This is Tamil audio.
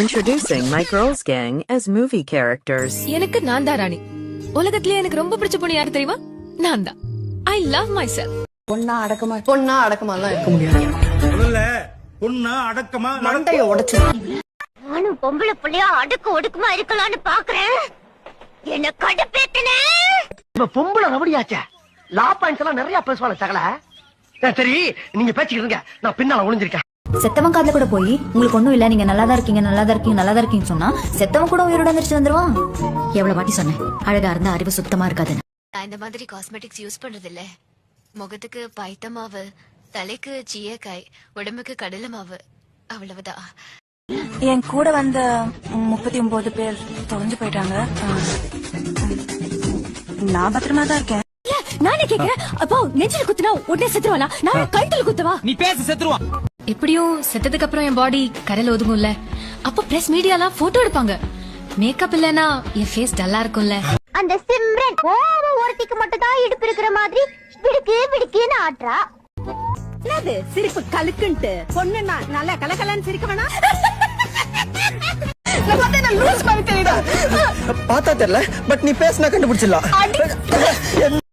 Introducing my girls gang as movie characters. எனக்கு நான் தான் ராணி. உலகத்திலே எனக்கு ரொம்ப பிடிச்ச பொண்ணு யாரு தெரியுமா? நான் தான். I love myself. பொண்ணா அடக்கமாலாம் இருக்க முடியாது. பொண்ணா அடக்கமா மண்டைய உடைச்சு நானும் பொம்பளை புள்ளையா அடுக்கு ஒடுக்குமா இருக்கலாம்னு பாக்குறேன். என்ன கடுப்பேத்தனே. இப்ப பொம்பளை ரபடியாச்சே. லா பாயிண்ட்ஸ் எல்லாம் நிறைய பேசுவாங்க சகல. சரி நீங்க பேசிக்கிட்டு இருங்க, நான் பின்னால ஒளிஞ்சிருக்கேன். செத்தவன் காதுல கூட போய் உங்களுக்கு ஒண்ணும் இல்ல, நீங்க நல்லாதான் இருக்கீங்க நல்லாதான் இருக்கீங்க நல்லாதான் இருக்கீங்கன்னு சொன்னா செத்தவன் கூட உயிரோட வந்துருச்சு வந்துருவான். எவ்வளவு வாட்டி சொன்னேன் அழகா இருந்தா அறிவு சுத்தமா இருக்காதுன்னு. நான் இந்த மாதிரி காஸ்மெட்டிக்ஸ் யூஸ் பண்றது இல்ல. முகத்துக்கு பைத்த மாவு, தலைக்கு சீயக்காய், உடம்புக்கு கடலை மாவு, அவ்வளவுதான். என் கூட வந்த 39 பேர் தொலைஞ்சு போயிட்டாங்க. நான் பத்திரமா தான் இருக்கேன். நானே கேக்குறேன், அப்போ நெஞ்சில குத்துனா உடனே செத்துருவானா? நான் கழுத்துல குத்துவா? நீ பேச செத்துருவான். எப்படியும் செத்ததுக்கு அப்புறம் என் பாடி கரையில ஒதுங்கும்ல, அப்ப பிரஸ் மீடியாலாம் போட்டோ எடுப்பாங்க. மேக்கப் இல்லனா என் ஃபேஸ் டல்லா இருக்கும்ல. அந்த சிம்ரன் ஒருத்திக்கு மட்டும் தான் இடுப்பு இருக்கிற மாதிரி விடுக்கு விடுக்குன்னு ஆட்றா. என்னது சிரிப்பு கலுக்குன்ட்டு? பொண்ணுன்னா நல்லா கலகலன்னு சிரிக்க வேணா? பார்த்தா தெரியல, பட் நீ பேசினா கண்டுபிடிச்சிடலாம்.